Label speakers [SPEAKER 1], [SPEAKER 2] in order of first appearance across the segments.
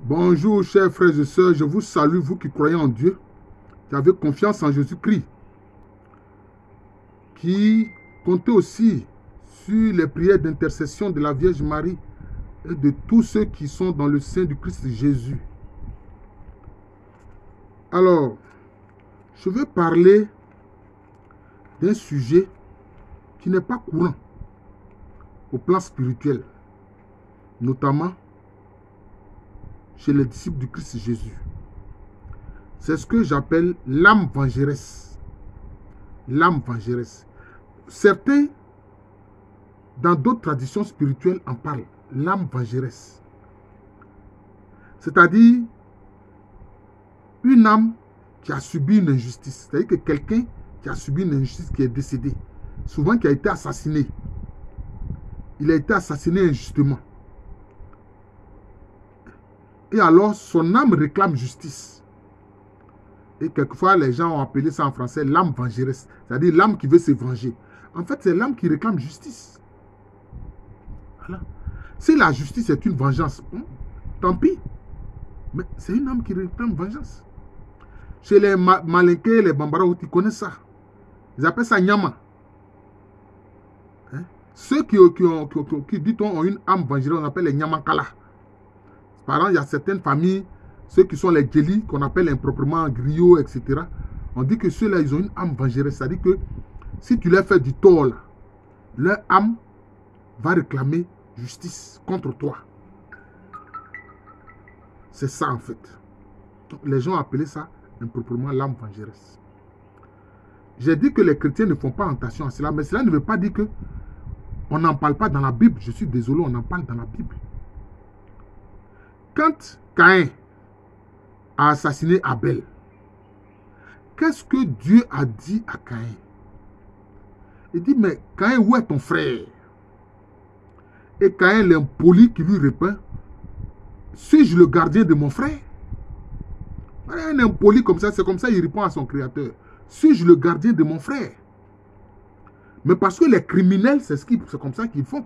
[SPEAKER 1] Bonjour chers frères et sœurs, je vous salue, vous qui croyez en Dieu, qui avez confiance en Jésus-Christ, qui comptez aussi sur les prières d'intercession de la Vierge Marie et de tous ceux qui sont dans le sein du Christ Jésus. Alors, je vais parler d'un sujet qui n'est pas courant au plan spirituel, notamment chez les disciples du Christ Jésus. C'est ce que j'appelle l'âme vengeresse. L'âme vengeresse. Certains, dans d'autres traditions spirituelles, en parlent. L'âme vengeresse. C'est-à-dire une âme qui a subi une injustice. C'est-à-dire que quelqu'un qui a subi une injustice, qui est décédé, souvent qui a été assassiné. Il a été assassiné injustement. Et alors, son âme réclame justice. Et quelquefois, les gens ont appelé ça en français l'âme vengeresse. C'est-à-dire l'âme qui veut se venger. En fait, c'est l'âme qui réclame justice. Voilà. Si la justice est une vengeance, tant pis. Mais c'est une âme qui réclame vengeance. Chez les Malinké, les Bambara, tu connais ça. Ils appellent ça Nyama. Hein? Ceux qui dit ont une âme vengeresse, on appelle les Nyamankala. Par exemple, il y a certaines familles, ceux qui sont les Djeli, qu'on appelle improprement griots, etc. On dit que ceux-là, ils ont une âme vengeresse. C'est-à-dire que si tu leur fais du tort, là, leur âme va réclamer justice contre toi. C'est ça, en fait. Donc, les gens appellent ça improprement l'âme vengeresse. J'ai dit que les chrétiens ne font pas attention à cela, mais cela ne veut pas dire que on n'en parle pas dans la Bible. Je suis désolé, on en parle dans la Bible. Quand Caïn a assassiné Abel, qu'est-ce que Dieu a dit à Caïn? Il dit, mais Caïn, où est ton frère? Et Caïn, l'impoli qui lui répond, suis-je le gardien de mon frère? Un impoli comme ça, c'est comme ça qu'il répond à son créateur. Suis-je le gardien de mon frère? Mais parce que les criminels, c'est comme ça qu'ils font.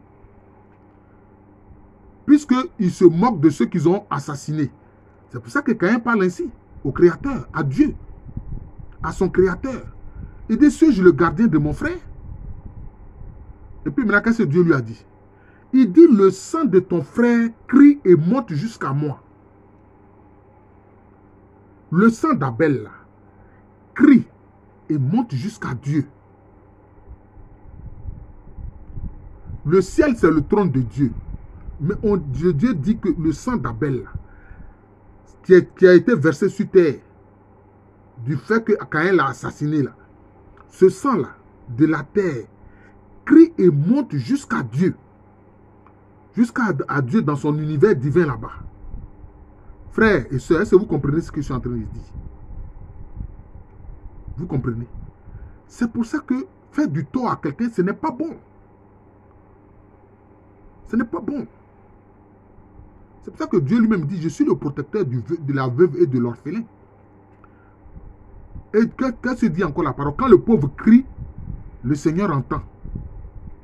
[SPEAKER 1] Puisqu'ils se moquent de ceux qu'ils ont assassinés. C'est pour ça que Caïn parle ainsi au Créateur, à Dieu, à son Créateur. Il dit, suis-je le gardien de mon frère? Et puis maintenant, qu'est-ce que Dieu lui a dit? Il dit, le sang de ton frère crie et monte jusqu'à moi. Le sang d'Abel, là, crie et monte jusqu'à Dieu. Le ciel, c'est le trône de Dieu. Mais Dieu dit que le sang d'Abel, qui a été versé sur terre, du fait que Caïn l'a assassiné, là, ce sang-là, de la terre, crie et monte jusqu'à Dieu. Jusqu'à Dieu dans son univers divin là-bas. Frères et sœurs, est-ce que vous comprenez ce que je suis en train de dire? Vous comprenez? C'est pour ça que faire du tort à quelqu'un, ce n'est pas bon. Ce n'est pas bon. C'est pour ça que Dieu lui-même dit, je suis le protecteur de la veuve et de l'orphelin. Et qu'est-ce que dit encore la parole? Quand le pauvre crie, le Seigneur entend.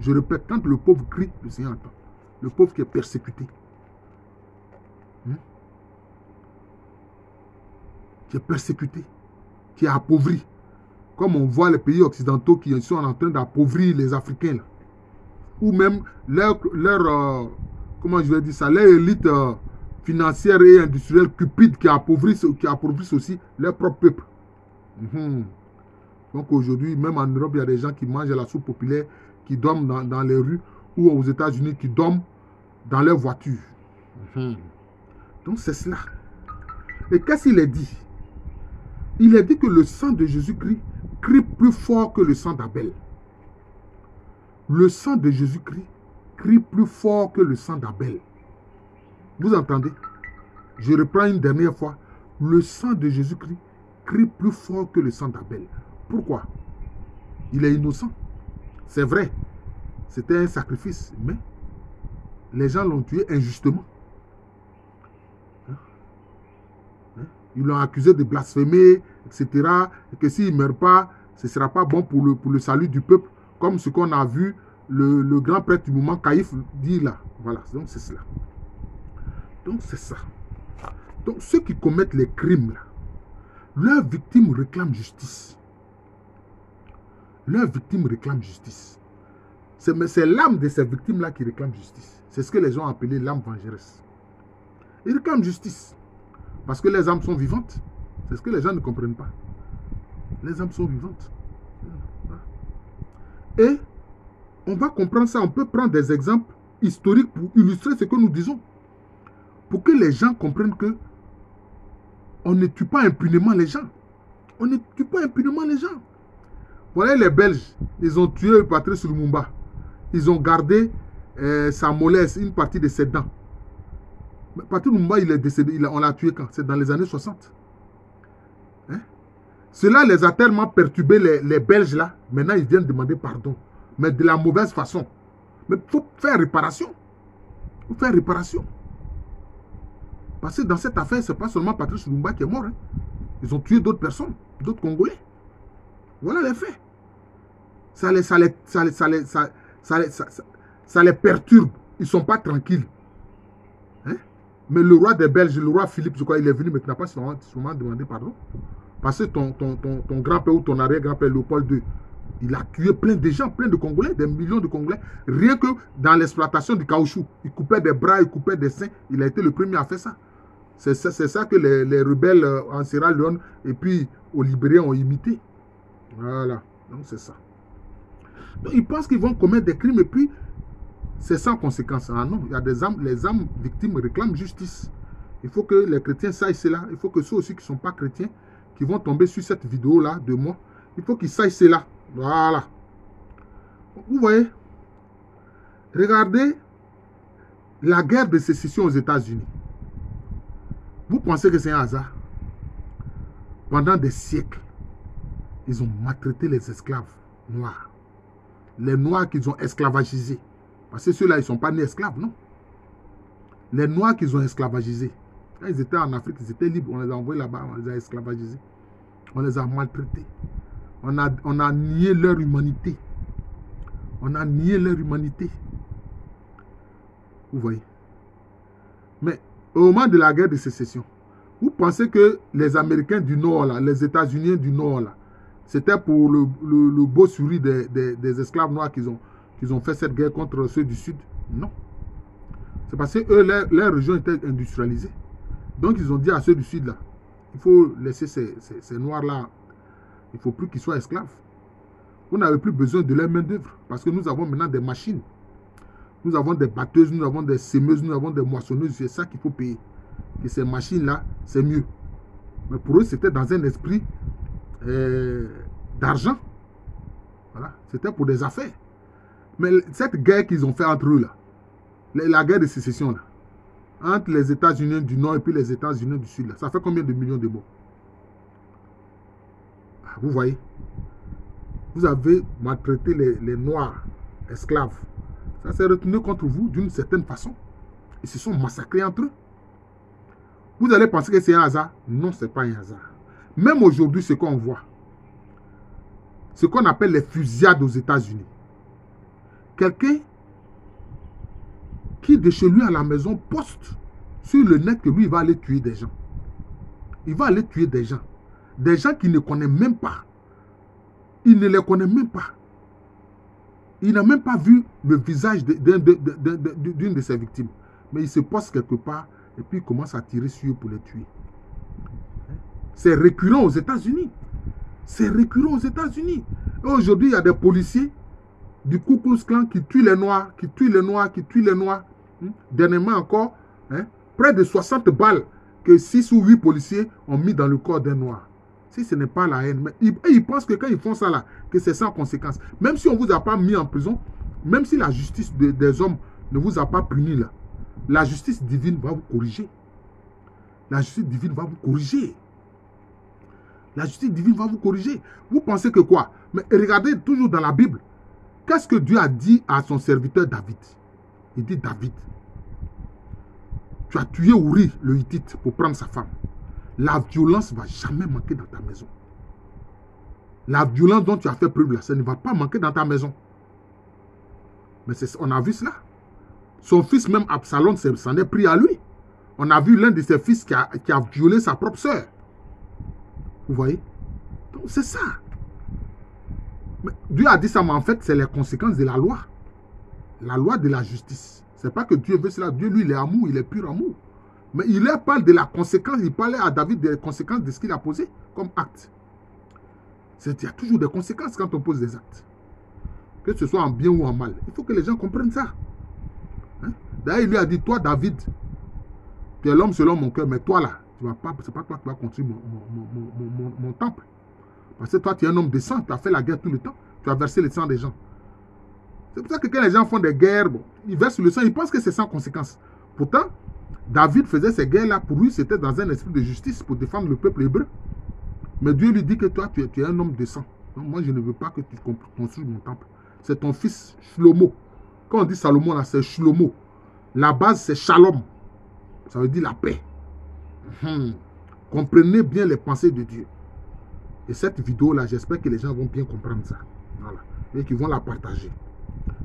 [SPEAKER 1] Je répète, quand le pauvre crie, le Seigneur entend. Le pauvre qui est persécuté. Qui est persécuté. Qui est appauvri. Comme on voit les pays occidentaux qui sont en train d'appauvrir les Africains. Là. Ou même comment je vais dire ça, leur élite financière et industrielle cupide qui appauvrissent aussi leur propre peuple. Donc aujourd'hui, même en Europe, il y a des gens qui mangent la soupe populaire, qui dorment dans les rues, ou aux États-Unis, qui dorment dans leur voiture. Donc c'est cela. Et qu'est-ce qu'il a dit? Il a dit que le sang de Jésus-Christ crie plus fort que le sang d'Abel. Le sang de Jésus-Christ crie plus fort que le sang d'Abel. Vous entendez? Je reprends une dernière fois. Le sang de Jésus-Christ crie plus fort que le sang d'Abel. Pourquoi? Il est innocent. C'est vrai. C'était un sacrifice. Mais les gens l'ont tué injustement. Ils l'ont accusé de blasphémer, etc. Et que s'il ne meurt pas, ce ne sera pas bon pour le salut du peuple. Comme ce qu'on a vu le grand prêtre du moment, Caïphe, dit là. Voilà, donc c'est cela. Donc c'est ça. Donc, ceux qui commettent les crimes, là, leurs victimes réclament justice. Leurs victimes réclament justice. C'est l'âme de ces victimes-là qui réclame justice. C'est ce que les gens ont appelé l'âme vengeresse. Ils réclament justice. Parce que les âmes sont vivantes. C'est ce que les gens ne comprennent pas. Les âmes sont vivantes. Et on va comprendre ça. On peut prendre des exemples historiques pour illustrer ce que nous disons. Pour que les gens comprennent que on ne tue pas impunément les gens. On ne tue pas impunément les gens. Voilà les Belges. Ils ont tué Patrice Lumumba. Ils ont gardé sa mollesse, une partie de ses dents. Mais Patrice Lumumba, il est décédé. On l'a tué quand? C'est dans les années 60. Hein? Cela les a tellement perturbés, les Belges là. Maintenant, ils viennent demander pardon. Mais de la mauvaise façon. Mais il faut faire réparation. Il faut faire réparation. Parce que dans cette affaire, ce n'est pas seulement Patrice Lumumba qui est mort. Hein. Ils ont tué d'autres personnes, d'autres Congolais. Voilà les faits. Ça les perturbe. Ils ne sont pas tranquilles. Hein? Mais le roi des Belges, le roi Philippe, je crois, il est venu, mais tu n'as pas sûrement demandé pardon. Parce que ton grand-père ou ton arrière-grand-père, Léopold II, il a tué plein de gens, plein de Congolais, des millions de Congolais. Rien que dans l'exploitation du caoutchouc. Il coupait des bras, il coupait des seins. Il a été le premier à faire ça. C'est ça que les rebelles en Sierra Leone et puis aux Libériens ont imité. Voilà. Donc c'est ça. Donc ils pensent qu'ils vont commettre des crimes et puis c'est sans conséquence. Ah non, il y a des âmes, les âmes victimes réclament justice. Il faut que les chrétiens sachent cela. Il faut que ceux aussi qui ne sont pas chrétiens, qui vont tomber sur cette vidéo-là de moi, il faut qu'ils sachent cela. Voilà. Vous voyez? Regardez la guerre de sécession aux États-Unis. Vous pensez que c'est un hasard? Pendant des siècles, ils ont maltraité les esclaves noirs. Les noirs qu'ils ont esclavagisés. Parce que ceux-là, ils ne sont pas nés esclaves, non. Les noirs qu'ils ont esclavagisés. Quand ils étaient en Afrique, ils étaient libres. On les a envoyés là-bas, on les a esclavagisés. On les a maltraités. On a nié leur humanité. On a nié leur humanité. Vous voyez? Mais au moment de la guerre de sécession, vous pensez que les Américains du Nord, là, les États-Unis du Nord, là, c'était pour le beau sourire des esclaves noirs qu'ils ont fait cette guerre contre ceux du Sud? Non. C'est parce que eux, leur région était industrialisée. Donc ils ont dit à ceux du Sud, là, il faut laisser ces noirs-là, il ne faut plus qu'ils soient esclaves. Vous n'avez plus besoin de leur main-d'œuvre parce que nous avons maintenant des machines. Nous avons des batteuses, nous avons des semeuses, nous avons des moissonneuses. C'est ça qu'il faut payer. Et ces machines-là, c'est mieux. Mais pour eux, c'était dans un esprit d'argent. Voilà. C'était pour des affaires. Mais cette guerre qu'ils ont fait entre eux, là, la guerre de sécession, là, entre les États-Unis du Nord et puis les États-Unis du Sud, là, ça fait combien de millions de morts? Vous voyez? Vous avez maltraité les Noirs, esclaves. Ça s'est retourné contre vous d'une certaine façon. Ils se sont massacrés entre eux. Vous allez penser que c'est un hasard? Non, ce n'est pas un hasard. Même aujourd'hui, ce qu'on voit, ce qu'on appelle les fusillades aux États-Unis. Quelqu'un qui de chez lui à la maison poste sur le net que lui, il va aller tuer des gens. Il va aller tuer des gens. Des gens qu'il ne connaît même pas. Il ne les connaît même pas. Il n'a même pas vu le visage d'une de ses victimes. Mais il se poste quelque part et puis il commence à tirer sur eux pour les tuer. C'est récurrent aux États-Unis. C'est récurrent aux États-Unis. Aujourd'hui, il y a des policiers du Ku Klux Klan qui tuent les Noirs, qui tuent les Noirs, qui tuent les Noirs. Dernièrement encore, près de 60 balles que 6 ou 8 policiers ont mis dans le corps d'un Noir. Si ce n'est pas la haine. Mais ils pensent que quand ils font ça là, que c'est sans conséquence. Même si on ne vous a pas mis en prison, même si la justice des hommes ne vous a pas puni là, la justice divine va vous corriger. La justice divine va vous corriger. La justice divine va vous corriger. Vous pensez que quoi? Mais regardez toujours dans la Bible. Qu'est-ce que Dieu a dit à son serviteur David? Il dit, David, tu as tué Uri, le Hittite, pour prendre sa femme. La violence ne va jamais manquer dans ta maison. La violence dont tu as fait preuve là, ça ne va pas manquer dans ta maison. Mais on a vu cela. Son fils, même Absalom, s'en est pris à lui. On a vu l'un de ses fils qui a violé sa propre sœur. Vous voyez? Donc c'est ça. Mais Dieu a dit ça, mais en fait, c'est les conséquences de la loi. La loi de la justice. C'est pas que Dieu veut cela. Dieu, lui, il est amour, il est pur amour. Mais il leur parle de la conséquence. Il parlait à David des conséquences de ce qu'il a posé comme acte. Il y a toujours des conséquences quand on pose des actes. Que ce soit en bien ou en mal. Il faut que les gens comprennent ça. Hein? D'ailleurs, il lui a dit, toi, David, tu es l'homme selon mon cœur, mais toi, là, c'est pas toi qui vas construire mon temple. Parce que toi, tu es un homme de sang, tu as fait la guerre tout le temps. Tu as versé le sang des gens. C'est pour ça que quand les gens font des guerres, bon, ils versent le sang, ils pensent que c'est sans conséquence. Pourtant, David faisait ces guerres-là, pour lui, c'était dans un esprit de justice pour défendre le peuple hébreu. Mais Dieu lui dit que toi, tu es un homme de sang. Donc, moi, je ne veux pas que tu construises mon temple. C'est ton fils Shlomo. Quand on dit Salomon, là, c'est Shlomo. La base, c'est Shalom. Ça veut dire la paix. Comprenez bien les pensées de Dieu. Et cette vidéo-là, j'espère que les gens vont bien comprendre ça. Voilà. Et qu'ils vont la partager.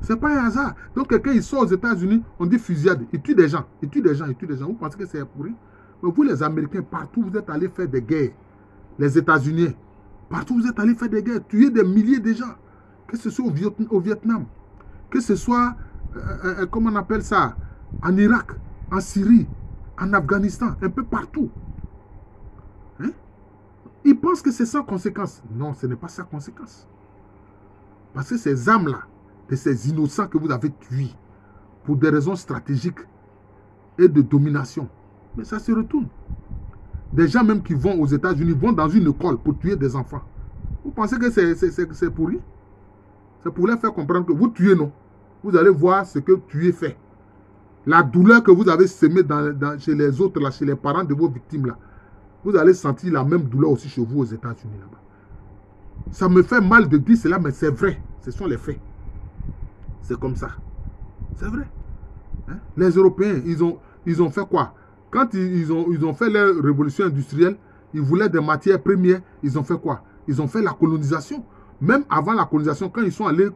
[SPEAKER 1] C'est pas un hasard. Donc, quelqu'un, il sort aux États-Unis, on dit fusillade. Il tue des gens. Il tue des gens. Il tue des gens. Vous pensez que c'est pourri? Mais vous, les Américains, partout, vous êtes allés faire des guerres. Les États-Unis, partout, vous êtes allés faire des guerres. Tuer des milliers de gens. Que ce soit au Vietnam. Que ce soit, comment on appelle ça, en Irak, en Syrie, en Afghanistan, un peu partout. Hein? Ils pensent que c'est sans conséquence. Non, ce n'est pas sans conséquence. Parce que ces âmes-là, de ces innocents que vous avez tués, pour des raisons stratégiques et de domination, mais ça se retourne. Des gens même qui vont aux États-Unis, vont dans une école pour tuer des enfants. Vous pensez que c'est pour lui? C'est pour leur faire comprendre que vous tuez, non? Vous allez voir ce que tuer fait. La douleur que vous avez semée chez les autres, là, chez les parents de vos victimes, là, vous allez sentir la même douleur aussi chez vous aux États-Unis. Là-bas. Ça me fait mal de dire cela, mais c'est vrai. Ce sont les faits. C'est comme ça. C'est vrai. Hein? Les Européens, ils ont fait quoi? Quand ils ont fait leur révolution industrielle, ils voulaient des matières premières, ils ont fait quoi? Ils ont fait la colonisation. Même avant la colonisation, quand ils sont allés,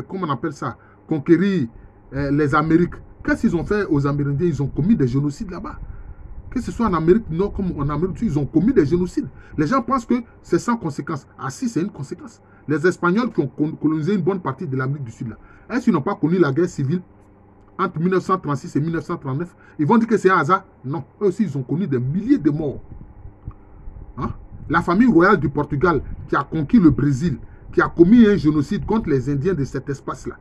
[SPEAKER 1] comment on appelle ça, conquérir les Amériques, qu'est-ce qu'ils ont fait aux Amérindiens? Ils ont commis des génocides là-bas. Que ce soit en Amérique Nord comme en Amérique du Sud, ils ont commis des génocides. Les gens pensent que c'est sans conséquence. Ah si, c'est une conséquence. Les Espagnols qui ont colonisé une bonne partie de l'Amérique du Sud, là, est-ce qu'ils n'ont pas connu la guerre civile entre 1936 et 1939? Ils vont dire que c'est un hasard? Non. Eux aussi, ils ont connu des milliers de morts. Hein? La famille royale du Portugal qui a conquis le Brésil, qui a commis un génocide contre les Indiens de cet espace-là,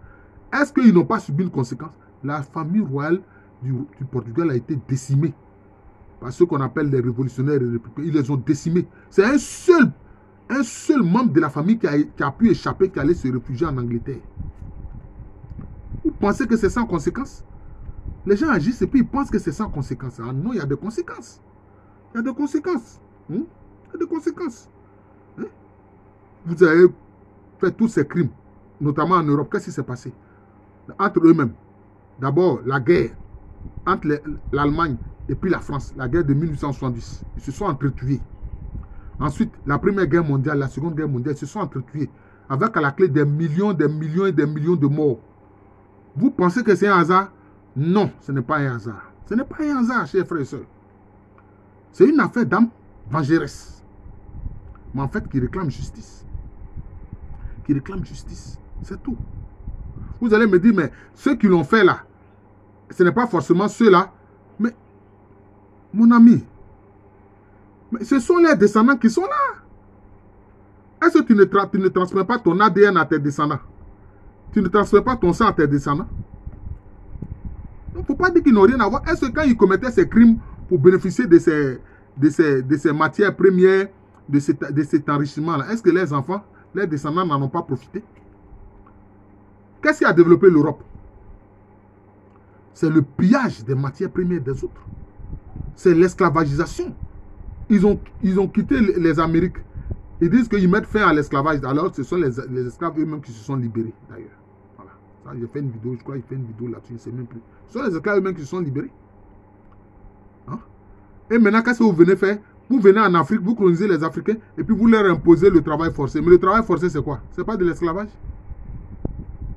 [SPEAKER 1] est-ce qu'ils n'ont pas subi une conséquence? La famille royale du Portugal a été décimée par ceux qu'on appelle les révolutionnaires et les républicains. Ils les ont décimés. C'est un seul membre de la famille qui a pu échapper, qui allait se réfugier en Angleterre. Vous pensez que c'est sans conséquence? Les gens agissent et puis ils pensent que c'est sans conséquence. Ah non, il y a des conséquences. Il y a des conséquences. Il y a des conséquences. Vous avez fait tous ces crimes, notamment en Europe. Qu'est-ce qui s'est passé? Entre eux-mêmes. D'abord, la guerre entre l'Allemagne et puis la France, la guerre de 1870. Ils se sont entretués. Ensuite, la Première Guerre mondiale, la Seconde Guerre mondiale, ils se sont entretués. Avec à la clé des millions et des millions de morts. Vous pensez que c'est un hasard? Non, ce n'est pas un hasard. Ce n'est pas un hasard, chers frères et sœurs. C'est une affaire d'âme vengeresse. Mais en fait, qui réclame justice. Qui réclame justice. C'est tout. Vous allez me dire, mais ceux qui l'ont fait là, ce n'est pas forcément ceux-là. Mais, mon ami, mais ce sont les descendants qui sont là. Est-ce que tu ne transmets pas ton ADN à tes descendants? Tu ne transmets pas ton sang à tes descendants? Il ne faut pas dire qu'ils n'ont rien à voir. Est-ce que quand ils commettaient ces crimes pour bénéficier de ces matières premières, de cet enrichissement-là, est-ce que les enfants, les descendants n'en ont pas profité? Qu'est-ce qui a développé l'Europe? C'est le pillage des matières premières des autres. C'est l'esclavagisation. Ils ont quitté les Amériques. Ils disent qu'ils mettent fin à l'esclavage. Alors, ce sont les esclaves eux-mêmes qui se sont libérés, d'ailleurs. Voilà. Ça, j'ai fait une vidéo, je crois qu'il fait une vidéo là-dessus, je ne sais même plus. Ce sont les esclaves eux-mêmes qui se sont libérés. Hein? Et maintenant, qu'est-ce que vous venez faire? Vous venez en Afrique, vous colonisez les Africains, et puis vous leur imposez le travail forcé. Mais le travail forcé, c'est quoi? Ce n'est pas de l'esclavage.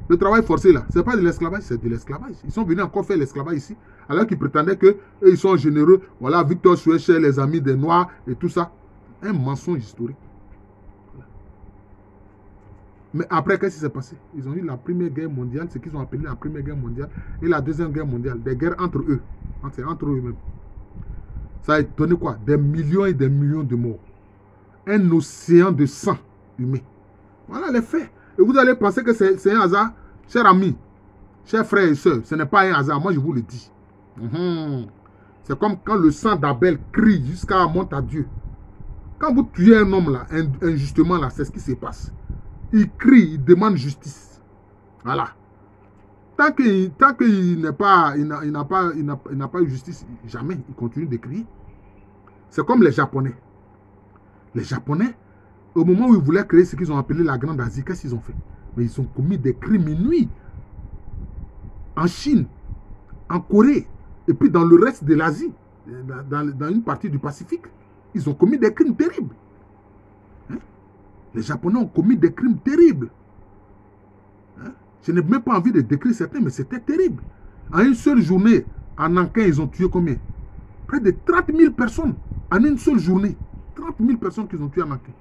[SPEAKER 1] Le travail forcé là, ce n'est pas de l'esclavage, c'est de l'esclavage. Ils sont venus encore faire l'esclavage ici, alors qu'ils prétendaient qu'ils sont généreux. Voilà, Victor Schœlcher, les amis des Noirs et tout ça. Un mensonge historique. Mais après, qu'est-ce qui s'est passé? Ils ont eu la Première Guerre mondiale, ce qu'ils ont appelé la Première Guerre mondiale, et la Deuxième Guerre mondiale, des guerres entre eux, entre eux-mêmes. Ça a donné quoi? Des millions et des millions de morts. Un océan de sang humain. Voilà les faits. Et vous allez penser que c'est un hasard? Chers amis, chers frères et sœurs, ce n'est pas un hasard, moi je vous le dis. C'est comme quand le sang d'Abel crie jusqu'à monter à Dieu. Quand vous tuez un homme là, injustement là, c'est ce qui se passe. Il crie, il demande justice. Voilà. Tant qu'il n'a pas eu justice, jamais il continue de crier. C'est comme les Japonais. Les Japonais, au moment où ils voulaient créer ce qu'ils ont appelé la Grande Asie, qu'est-ce qu'ils ont fait? Mais ils ont commis des crimes inouïs. En Chine, en Corée, et puis dans le reste de l'Asie, dans une partie du Pacifique, ils ont commis des crimes terribles. Les Japonais ont commis des crimes terribles. Je n'ai même pas envie de décrire certains, mais c'était terrible. En une seule journée, en Nankin, ils ont tué combien? Près de 30 000 personnes. En une seule journée. 30 000 personnes qu'ils ont tuées en Nankin.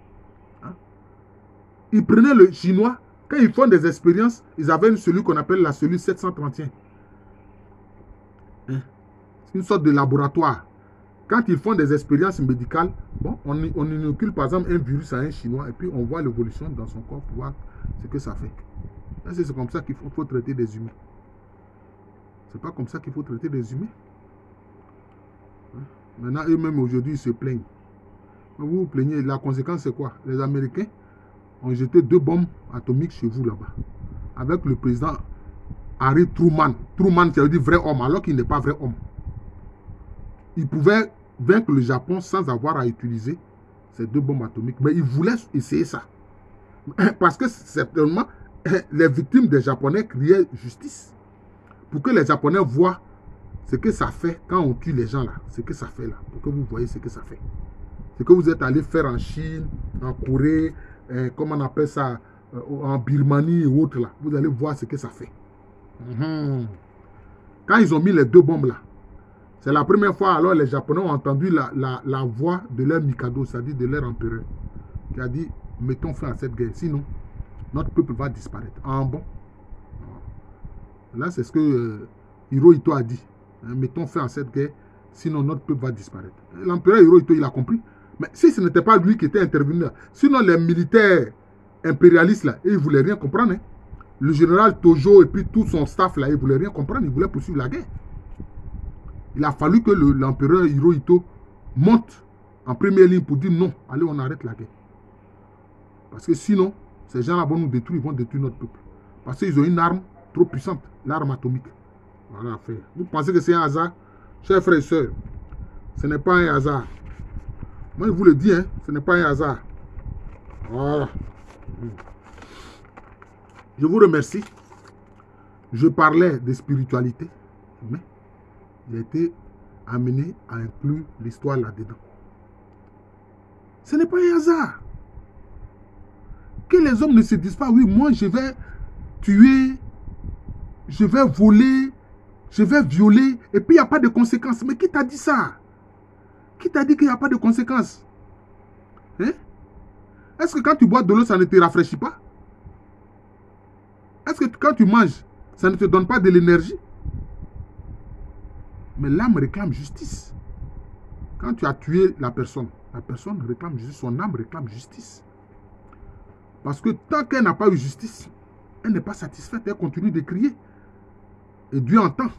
[SPEAKER 1] Ils prenaient le chinois. Quand ils font des expériences, ils avaient une cellule qu'on appelle la cellule 731. C'est une sorte de laboratoire. Quand ils font des expériences médicales, bon, on inocule par exemple un virus à un Chinois et puis on voit l'évolution dans son corps pour voir ce que ça fait. C'est comme ça qu'il faut traiter des humains. C'est pas comme ça qu'il faut traiter des humains. Maintenant, eux-mêmes aujourd'hui, ils se plaignent. Vous vous plaignez, la conséquence c'est quoi? Les Américains ont jeté 2 bombes atomiques chez vous là-bas. Avec le président Harry Truman. Truman, ça veut dire vrai homme, alors qu'il n'est pas vrai homme. Il pouvait vaincre le Japon sans avoir à utiliser ces 2 bombes atomiques. Mais il voulait essayer ça. Parce que certainement, les victimes des Japonais criaient justice. Pour que les Japonais voient ce que ça fait quand on tue les gens là. Ce que ça fait là. Pour que vous voyez ce que ça fait. Ce que vous êtes allé faire en Chine, en Corée, comment on appelle ça, en Birmanie et autres là. Vous allez voir ce que ça fait. Quand ils ont mis les 2 bombes là, c'est la première fois alors les Japonais ont entendu la voix de leur Mikado, c'est-à-dire de leur empereur, qui a dit, mettons fin à cette guerre, sinon notre peuple va disparaître. Ah bon? Là, c'est ce que Hirohito a dit. Mettons fin à cette guerre, sinon notre peuple va disparaître. L'empereur Hirohito, il a compris. Mais si ce n'était pas lui qui était intervenu là, sinon les militaires impérialistes là, ils ne voulaient rien comprendre. Le général Tojo et puis tout son staff là, ils ne voulaient rien comprendre, ils voulaient poursuivre la guerre. Il a fallu que l'empereur Hirohito monte en première ligne pour dire non, allez, on arrête la guerre. Parce que sinon, ces gens-là vont nous détruire, ils vont détruire notre peuple. Parce qu'ils ont une arme trop puissante, l'arme atomique. Voilà, frère. Vous pensez que c'est un hasard? Chers frères et sœurs, ce n'est pas un hasard. Moi, je vous le dis, hein, ce n'est pas un hasard. Voilà. Je vous remercie. Je parlais de spiritualité, mais j'ai été amené à inclure l'histoire là-dedans. Ce n'est pas un hasard. Que les hommes ne se disent pas, oui, moi je vais tuer, je vais voler, je vais violer, et puis il n'y a pas de conséquences. Mais qui t'a dit ça? Qui t'a dit qu'il n'y a pas de conséquences? Hein? Est-ce que quand tu bois de l'eau, ça ne te rafraîchit pas? Est-ce que quand tu manges, ça ne te donne pas de l'énergie? Mais l'âme réclame justice. Quand tu as tué la personne réclame justice, son âme réclame justice. Parce que tant qu'elle n'a pas eu justice, elle n'est pas satisfaite, elle continue de crier. Et Dieu entend.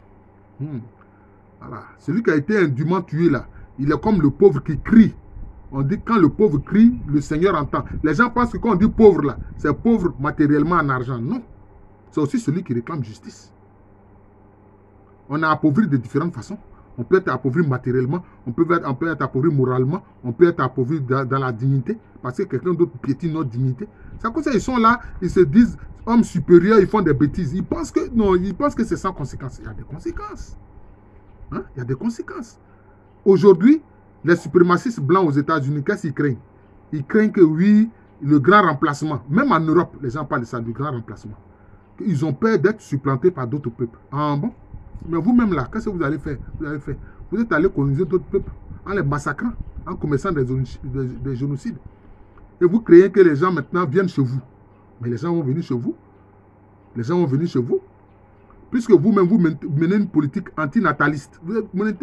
[SPEAKER 1] Voilà. Celui qui a été indûment tué là, il est comme le pauvre qui crie. On dit quand le pauvre crie, le Seigneur entend. Les gens pensent que quand on dit pauvre là, c'est pauvre matériellement en argent. Non. C'est aussi celui qui réclame justice. On est appauvri de différentes façons. On peut être appauvri matériellement, on peut être appauvri moralement, on peut être appauvri dans la dignité, parce que quelqu'un d'autre piétine notre dignité. C'est comme ça, ils sont là, ils se disent hommes supérieurs, ils font des bêtises. Ils pensent que non, ils pensent que c'est sans conséquence. Il y a des conséquences. Hein? Il y a des conséquences. Aujourd'hui, les suprémacistes blancs aux États-Unis, qu'est-ce qu'ils craignent? Ils craignent que oui, le grand remplacement, même en Europe, les gens parlent de ça, du grand remplacement. Ils ont peur d'être supplantés par d'autres peuples. Ah bon? Mais vous-même là, qu'est-ce que vous allez faire? Vous êtes allé coloniser d'autres peuples en les massacrant, en commettant des génocides. Et vous créez que les gens maintenant viennent chez vous. Mais les gens vont venir chez vous. Les gens vont venir chez vous. Puisque vous-même, vous menez une politique antinataliste. Vous menez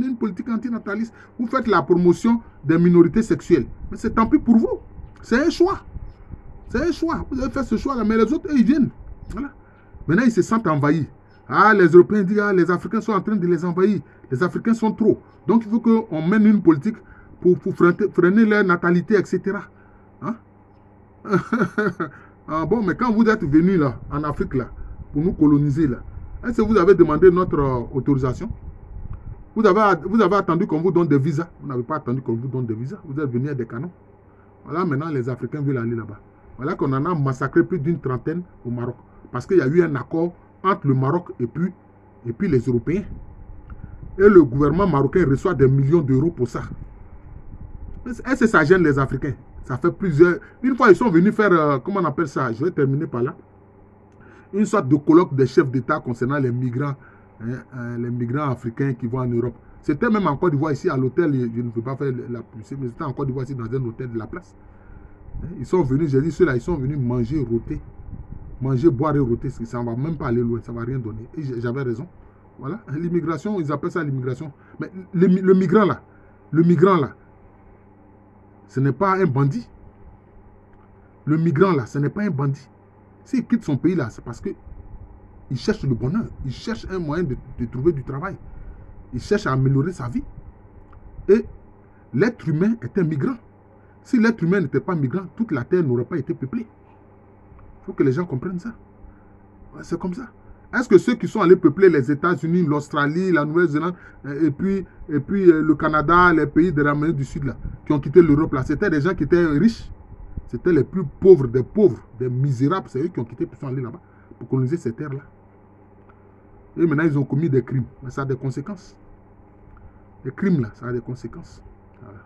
[SPEAKER 1] une politique antinataliste. Vous faites la promotion des minorités sexuelles. Mais c'est tant pis pour vous. C'est un choix. C'est un choix. Vous avez fait ce choix-là. Mais les autres, eux, ils viennent. Voilà. Maintenant, ils se sentent envahis. Ah, les Européens disent, ah, les Africains sont en train de les envahir. Les Africains sont trop. Donc, il faut qu'on mène une politique pour freiner leur natalité, etc. Hein? Ah bon, mais quand vous êtes venus là, en Afrique, là, pour nous coloniser, là, est-ce que vous avez demandé notre autorisation? Vous avez attendu qu'on vous donne des visas. Vous n'avez pas attendu qu'on vous donne des visas. Vous êtes venus avec des canons. Voilà, maintenant, les Africains veulent aller là-bas. Voilà qu'on en a massacré plus d'une trentaine au Maroc. Parce qu'il y a eu un accord entre le Maroc et puis les Européens. Et le gouvernement marocain reçoit des millions d'euros pour ça. Est-ce que ça gêne les Africains? Ça fait plusieurs... Une fois, ils sont venus faire... comment on appelle ça? Je vais terminer par là. Une sorte de colloque des chefs d'État concernant les migrants africains qui vont en Europe. C'était même en Côte d'Ivoire, ici, à l'hôtel. Je ne veux pas faire la publicité, mais c'était en Côte d'Ivoire, ici, dans un hôtel de la place. Ils sont venus, j'ai dit, ceux-là, ils sont venus manger, rôter. Manger, boire et rôter. Ça ne va même pas aller loin, ça ne va rien donner. Et j'avais raison. Voilà. L'immigration, ils appellent ça l'immigration. Mais le migrant, là, ce n'est pas un bandit. Le migrant, là, ce n'est pas un bandit. S'il quitte son pays, là, c'est parce qu'il cherche le bonheur. Il cherche un moyen de trouver du travail. Il cherche à améliorer sa vie. Et l'être humain est un migrant. Si l'être humain n'était pas migrant, toute la terre n'aurait pas été peuplée. Il faut que les gens comprennent ça. C'est comme ça. Est-ce que ceux qui sont allés peupler les États-Unis, l'Australie, la Nouvelle-Zélande, et puis le Canada, les pays de l'Amérique du Sud, là, qui ont quitté l'Europe, là, c'était des gens qui étaient riches? C'était les plus pauvres, des misérables. C'est eux qui ont quitté pour aller là-bas, pour coloniser ces terres-là. Et maintenant, ils ont commis des crimes. Mais ça a des conséquences. Les crimes, là, ça a des conséquences. Voilà.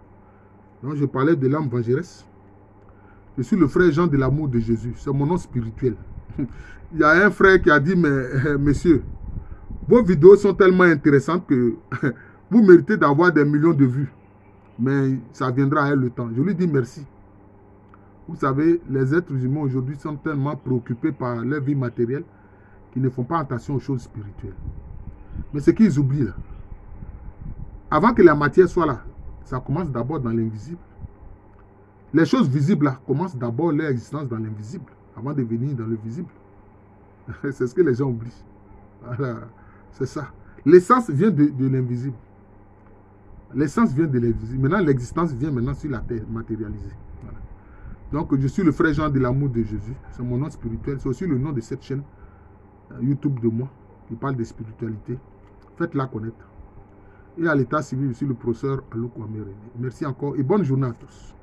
[SPEAKER 1] Donc, je parlais de l'âme vengeresse. Je suis le frère Jean de l'amour de Jésus. C'est mon nom spirituel. Il y a un frère qui a dit, mais messieurs, vos vidéos sont tellement intéressantes que vous méritez d'avoir des millions de vues. Mais ça viendra avec le temps. Je lui dis merci. Vous savez, les êtres humains aujourd'hui sont tellement préoccupés par leur vie matérielle qu'ils ne font pas attention aux choses spirituelles. Mais ce qu'ils oublient là, avant que la matière soit là, ça commence d'abord dans l'invisible. Les choses visibles là commencent d'abord leur existence dans l'invisible, avant de venir dans le visible. C'est ce que les gens oublient. Voilà, c'est ça. L'essence vient de l'invisible. L'essence vient de l'invisible. Maintenant, l'existence vient maintenant sur la terre, matérialisée. Voilà. Donc, je suis le frère Jean de l'amour de Jésus. C'est mon nom spirituel. C'est aussi le nom de cette chaîne YouTube de moi qui parle de spiritualité. Faites-la connaître. Et à l'état civil, je suis le professeur Alou Kwame René. Merci encore et bonne journée à tous.